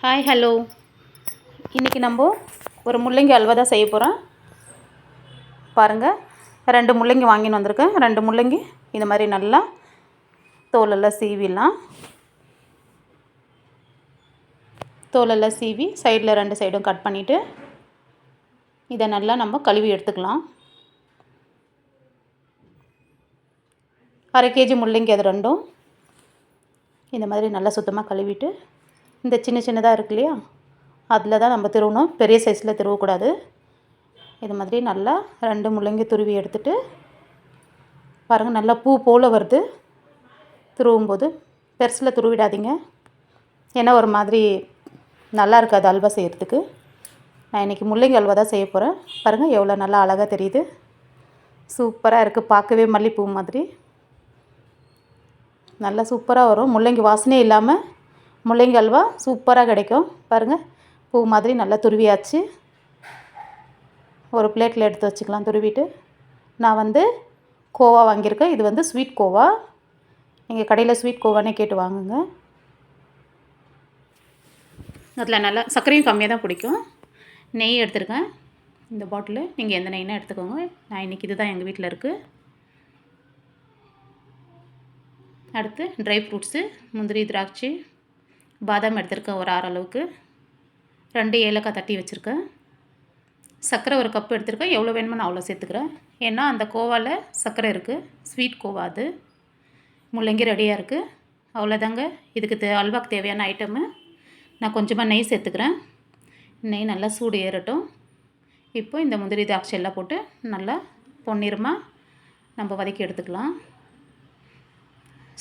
Hi hello. இன்றைக்கி நம்ம ஒரு முள்ளங்கி அல்வா தான் செய்ய போகிறோம். பாருங்கள், 2 முள்ளங்கி வாங்கின்னு வந்திருக்கேன். 2 முள்ளங்கி இந்த மாதிரி நல்லா தோலெல்லாம் சீவி சைடில் 2 சைடும் கட் பண்ணிவிட்டு இதை நல்லா நம்ம கழுவி எடுத்துக்கலாம். 1/2 kg முள்ளங்கி அது ரெண்டும் இந்த மாதிரி நல்லா சுத்தமாக கழுவிட்டு, இந்த சின்ன சின்னதாக இருக்கு இல்லையா, அதில் தான் நம்ம திருவணும். பெரிய சைஸில் திருவக்கூடாது. இது மாதிரி நல்லா 2 முள்ளங்கி துருவி எடுத்துகிட்டு பாருங்கள், நல்லா பூ போல் வருது. துருவும்போது பெருசில் துருவிடாதீங்க, ஏன்னா ஒரு மாதிரி நல்லா இருக்காது அல்வா செய்கிறதுக்கு. நான் இன்றைக்கி முள்ளங்கி அல்வா தான் செய்ய போகிறேன். பாருங்கள் எவ்வளோ நல்லா அழகாக தெரியுது, சூப்பராக இருக்குது. பார்க்கவே மல்லிப்பூ மாதிரி நல்லா சூப்பராக வரும். முள்ளங்கி வாசனையே இல்லாமல் முள்ளங்கி அல்வா சூப்பராக கிடைக்கும். பாருங்கள், பூ மாதிரி நல்லா துருவியாச்சு. ஒரு பிளேட்டில் எடுத்து வச்சுக்கலாம். துருவிட்டு நான் கோவா வாங்கியிருக்கேன். இது ஸ்வீட் கோவா. நீங்கள் கடையில் ஸ்வீட் கோவானே கேட்டு வாங்குங்க. அதில் நல்லா சர்க்கரையும் கம்மியாக தான் பிடிக்கும். நெய் எடுத்துருக்கேன் இந்த பாட்டிலு. நீங்கள் எந்த நெய்னா எடுத்துக்கோங்க. நான் இன்றைக்கி இது தான் எங்கள் வீட்டில் இருக்குது. அடுத்து ட்ரை ஃப்ரூட்ஸு, முந்திரி, திராட்சை, பாதாம் எடுத்துருக்கேன் ஒரு 6 அளவுக்கு. 2 ஏலக்காய் தட்டி வச்சுருக்கேன். சர்க்கரை ஒரு கப் எடுத்துருக்கேன். எவ்வளோ வேணுமோ நான் அவ்வளோ சேர்த்துக்கிறேன். ஏன்னா அந்த கோவாவில் சர்க்கரை இருக்குது. ஸ்வீட் கோவா அது. முள்ளங்கி ரெடியாக இருக்குது. அவ்வளோதாங்க. இதுக்கு அல்வாக்கு தேவையான ஐட்டமு. நான் கொஞ்சமாக நெய் சேர்த்துக்கிறேன். நெய் நல்லா சூடு ஏறட்டும். இப்போ இந்த முந்திரி திராட்சை எல்லாம் போட்டு நல்லா பொன்னிறமாக நம்ம வதக்கி எடுத்துக்கலாம்.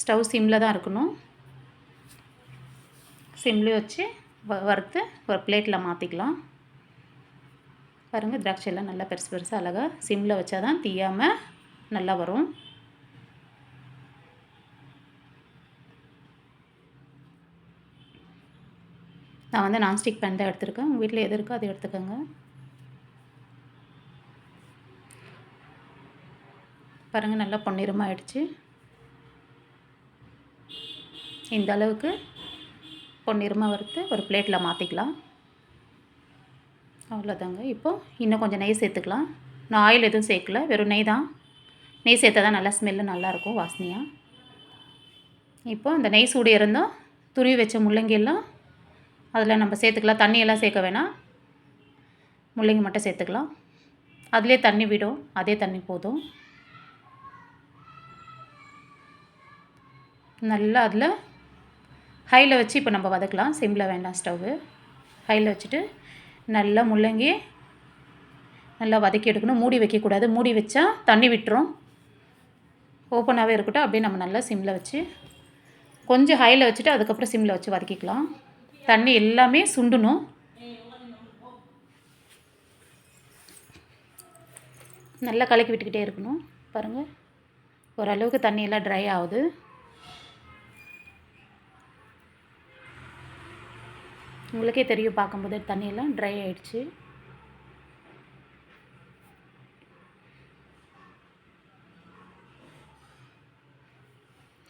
ஸ்டவ் சிம்மில் தான் இருக்கணும். சிம்லேயே வச்சு வறுத்து ஒரு பிளேட்டில் மாற்றிக்கலாம். பாருங்கள், திராட்சையெல்லாம் நல்லா பெருசு பெருசாக அழகாக சிம்மில் வச்சா தான் தீயாமல் நல்லா வரும். நான் நான்ஸ்டிக் பேன் தான் எடுத்துருக்கேன். உங்கள் வீட்டில் எது இருக்கோ அதை எடுத்துக்கோங்க. பாருங்கள், நல்லா பொன்னிறமாக ஆயிடுச்சு. இந்த அளவுக்கு பொன்னிறமாக வறுத்து ஒரு பிளேட்டில் மாற்றிக்கலாம். அவ்வளோதாங்க. இப்போது இன்னும் கொஞ்சம் நெய் சேர்த்துக்கலாம். நான் ஆயில் எதுவும் சேர்க்கல, வெறும் நெய் தான். நெய் சேர்த்தா தான் நல்லா ஸ்மெல்லு நல்லாயிருக்கும், வாசனையாக. இப்போ அந்த நெய் சூடு இருந்தால் துருவி வச்ச முள்ளங்கியெல்லாம் அதில் நம்ம சேர்த்துக்கலாம். தண்ணியெல்லாம் சேர்க்க வேணாம், முள்ளங்கி மட்டும் சேர்த்துக்கலாம். அதிலே தண்ணி விடும், அதே தண்ணி போதும். நல்லா அதில் ஹையில் வச்சு இப்போ நம்ம வதக்கலாம். சிம்மில் வேண்டாம், ஸ்டவ்வு ஹையில் வச்சுட்டு நல்லா முள்ளங்கி நல்லா வதக்கி எடுக்கணும். மூடி வைக்கக்கூடாது. மூடி வச்சா தண்ணி விட்டுரும். ஓப்பனாகவே இருக்கட்டும். அப்படியே நம்ம நல்லா சிம்மில் வச்சு கொஞ்சம் ஹையில் வச்சுட்டு அதுக்கப்புறம் சிம்மில் வச்சு வதக்கிக்கலாம். தண்ணி எல்லாமே சுண்டணும். நல்லா கலக்கி விட்டுக்கிட்டே இருக்கணும். பாருங்கள், ஓரளவுக்கு தண்ணியெல்லாம் ட்ரை ஆகுது. உங்களுக்கே தெரியும், பார்க்கும்போது தண்ணியெல்லாம் ட்ரை ஆகிடுச்சு.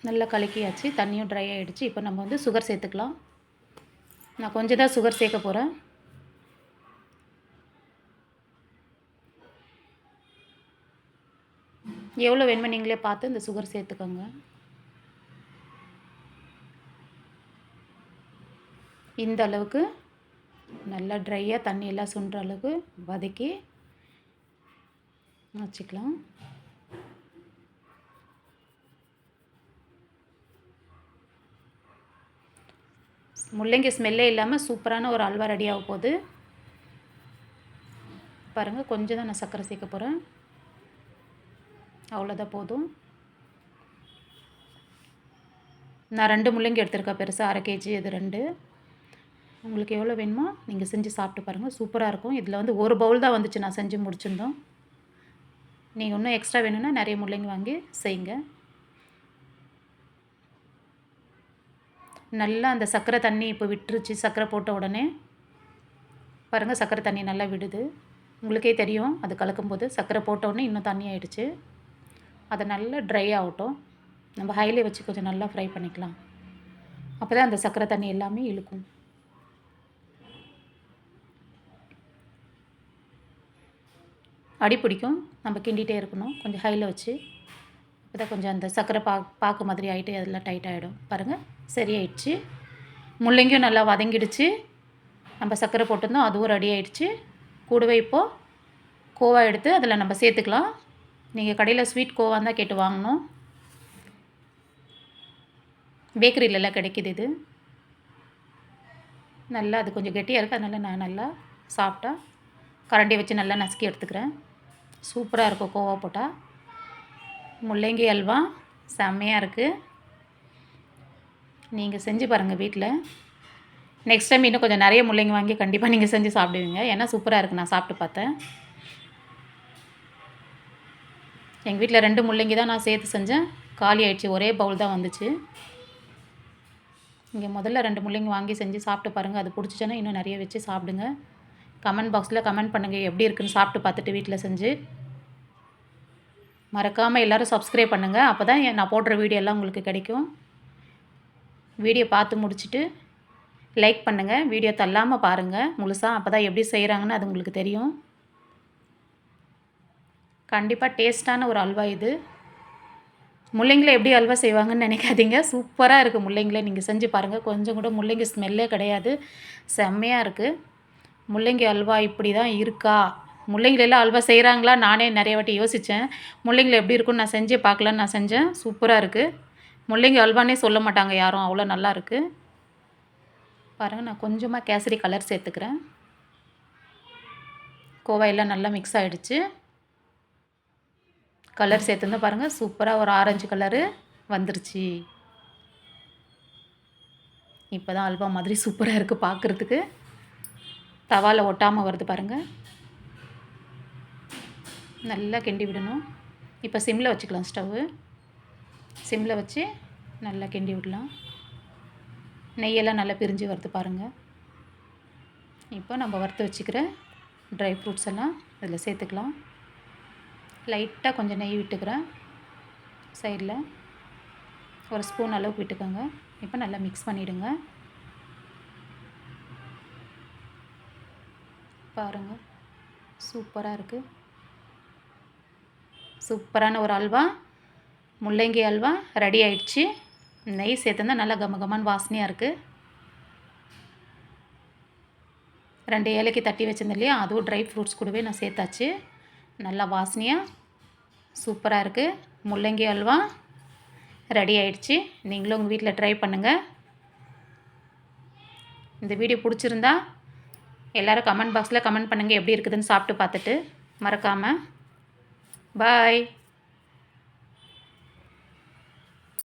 நல்லா கலக்கியாச்சு, தண்ணியும் ட்ரை ஆகிடுச்சு. இப்போ நம்ம சுகர் சேர்த்துக்கலாம். நான் கொஞ்சம் தான் சுகர் சேர்க்க போகிறேன். எவ்வளோ வேணுமோ நீங்களே பார்த்து இந்த சுகர் சேர்த்துக்கோங்க. இந்த அளவுக்கு நல்லா ட்ரையாக தண்ணியெல்லாம் சுண்டுற அளவுக்கு வதக்கி வச்சுக்கலாம். முள்ளங்கி ஸ்மெல்லே இல்லாமல் சூப்பரான ஒரு அல்வா ரெடி ஆக போகுது. பாருங்கள், கொஞ்சம் தான் நான் சர்க்கரை சேர்க்க போகிறேன். அவ்வளோதான், போதும். நான் 2 முள்ளங்கி எடுத்துருக்கேன், பெருசாக 1/2 kg. இது 2. உங்களுக்கு எவ்வளோ வேணுமோ நீங்கள் செஞ்சு சாப்பிட்டு பாருங்கள், சூப்பராக இருக்கும். இதில் ஒரு பவுல் தான் வந்துச்சு, நான் செஞ்சு முடிச்சிருந்தோம். நீங்கள் இன்னும் எக்ஸ்ட்ரா வேணும்னா நிறைய முள்ளங்கி வாங்கி செய்யுங்க. நல்லா அந்த சர்க்கரை தண்ணி இப்போ விட்டுருச்சு. சர்க்கரை போட்ட உடனே பாருங்கள், சர்க்கரை தண்ணி நல்லா விடுது. உங்களுக்கே தெரியும், அது கலக்கும்போது சர்க்கரை போட்ட உடனே இன்னும் தண்ணி ஆகிடுச்சு. அதை நல்லா ட்ரை ஆகட்டும். நம்ம ஹைலே வச்சு கொஞ்சம் நல்லா ஃப்ரை பண்ணிக்கலாம். அப்போ தான் அந்த சர்க்கரை தண்ணி எல்லாமே இழுக்கும். அடி பிடிக்கும். நம்ம கிண்டிகிட்டே இருக்கணும் கொஞ்சம் ஹையில் வச்சு. அப்போ தான் கொஞ்சம் அந்த சர்க்கரை பாக்கு மாதிரி ஆகிட்டு அதெல்லாம் டைட் ஆகிடும். பாருங்கள் சரியாயிடுச்சு. முள்ளங்கியும் நல்லா வதங்கிடுச்சு. நம்ம சர்க்கரை போட்டிருந்தோம் அதுவும் ரெடி ஆகிடுச்சு. கூடவே இப்போது கோவா எடுத்து அதில் நம்ம சேர்த்துக்கலாம். நீங்கள் கடையில் ஸ்வீட் கோவா தான் கேட்டு வாங்கணும். பேக்கரியிலலாம் கிடைக்கிது இது. நல்லா அது கொஞ்சம் கெட்டியாக இருக்குது. அதனால் நான் நல்லா சாஃப்டாக கரண்டி வச்சு நல்லா நசுக்கி எடுத்துக்கிறேன். சூப்பராக இருக்கும் கோவா போட்டால். முள்ளங்கி அல்வா செம்மையாக இருக்குது. நீங்கள் செஞ்சு பாருங்கள் வீட்டில். நெக்ஸ்ட் டைம் இன்னும் கொஞ்சம் நிறைய முள்ளங்கி வாங்கி கண்டிப்பாக நீங்கள் செஞ்சு சாப்பிடுவீங்க. ஏன்னா சூப்பராக இருக்குது. நான் சாப்பிட்டு பார்த்தேன். எங்கள் வீட்டில் 2 முள்ளங்கி தான் நான் சேர்த்து செஞ்சேன். காலி ஆயிடுச்சு. ஒரே பவுல் தான் வந்துச்சு. இங்கே முதல்ல 2 முள்ளங்கி வாங்கி செஞ்சு சாப்பிட்டு பாருங்கள். அது பிடிச்சிச்சின்னா இன்னும் நிறைய வச்சு சாப்பிடுங்க. கமெண்ட் பாக்ஸில் கமெண்ட் பண்ணுங்கள் எப்படி இருக்குன்னு சாப்பிட்டு பார்த்துட்டு வீட்டில் செஞ்சு. மறக்காமல் எல்லோரும் சப்ஸ்கிரைப் பண்ணுங்கள். அப்போ தான் நான் போடுற வீடியோ எல்லாம் உங்களுக்கு கிடைக்கும். வீடியோ பார்த்து முடிச்சுட்டு லைக் பண்ணுங்கள். வீடியோ தள்ளாமல் பாருங்கள் முழுசாக. அப்போ தான் எப்படி செய்கிறாங்கன்னு அது உங்களுக்கு தெரியும். கண்டிப்பாக டேஸ்ட்டான ஒரு அல்வா இது. முள்ளங்கியில் எப்படி அல்வா செய்வாங்கன்னு நினைக்காதீங்க. சூப்பராக இருக்குது. முள்ளங்கியில் நீங்கள் செஞ்சு பாருங்கள். கொஞ்சம் கூட முள்ளங்கி ஸ்மெல்லே கிடையாது. செம்மையாக இருக்குது. முள்ளங்கி அல்வா இப்படி தான் இருக்கா? முள்ளங்கிலெல்லாம் அல்வா செய்கிறாங்களா? நானே நிறைய வாட்டி யோசித்தேன். முள்ளங்கியில் எப்படி இருக்குன்னு நான் செஞ்சே பார்க்கலான்னு நான் செஞ்சேன். சூப்பராக இருக்குது. முள்ளங்கி அல்வானே சொல்ல மாட்டாங்க யாரும். அவ்வளோ நல்லா இருக்குது. பாருங்கள் நான் கொஞ்சமாக கேசரி கலர் சேர்த்துக்கிறேன். கோவா எல்லாம் நல்லா மிக்ஸ் ஆகிடுச்சு. கலர் சேர்த்துருந்தா பாருங்கள் சூப்பராக ஒரு ஆரஞ்சு கலரு வந்துருச்சு. இப்போ தான் அல்வா மாதிரி சூப்பராக இருக்குது பார்க்குறதுக்கு. தவாவில் ஒட்டாமல் வருது பாருங்கள். நல்லா கிண்டி விடணும். இப்போ சிம்மில் வச்சுக்கலாம். ஸ்டவ்வு சிம்மில் வச்சு நல்லா கிண்டி விடலாம். நெய்யெல்லாம் நல்லா பிரிஞ்சு வருது பாருங்கள். இப்போ நம்ம வறுத்து வச்சுக்கிற ட்ரை ஃப்ரூட்ஸ் எல்லாம் அதில் சேர்த்துக்கலாம். லைட்டாக கொஞ்சம் நெய் விட்டுக்கிறேன். சைடில் ஒரு ஸ்பூன் அளவுக்கு விட்டுக்கோங்க. இப்போ நல்லா மிக்ஸ் பண்ணிவிடுங்க. பாருங்கள் சூப்பராக இருக்குது. சூப்பரான ஒரு அல்வா முள்ளங்கி அல்வா ரெடி ஆயிடுச்சு. நெய் சேர்த்துருந்தா நல்லா கமகமான்னு வாசனையாக இருக்குது. 2 ஏலக்காய் தட்டி வச்சிருந்தேன் இல்லையா, அதுவும் ட்ரை ஃப்ரூட்ஸ் கூடவே நான் சேர்த்தாச்சு. நல்லா வாசனையாக சூப்பராக இருக்குது. முள்ளங்கி அல்வா ரெடி ஆயிடுச்சு. நீங்களும் உங்கள் வீட்டில் ட்ரை பண்ணுங்கள். இந்த வீடியோ பிடிச்சிருந்தா எல்லோரும் கமெண்ட் பாக்ஸில் கமெண்ட் பண்ணுங்கள் எப்படி இருக்குதுன்னு சாப்பிட்டு பார்த்துட்டு. மறக்காமல் பாய்.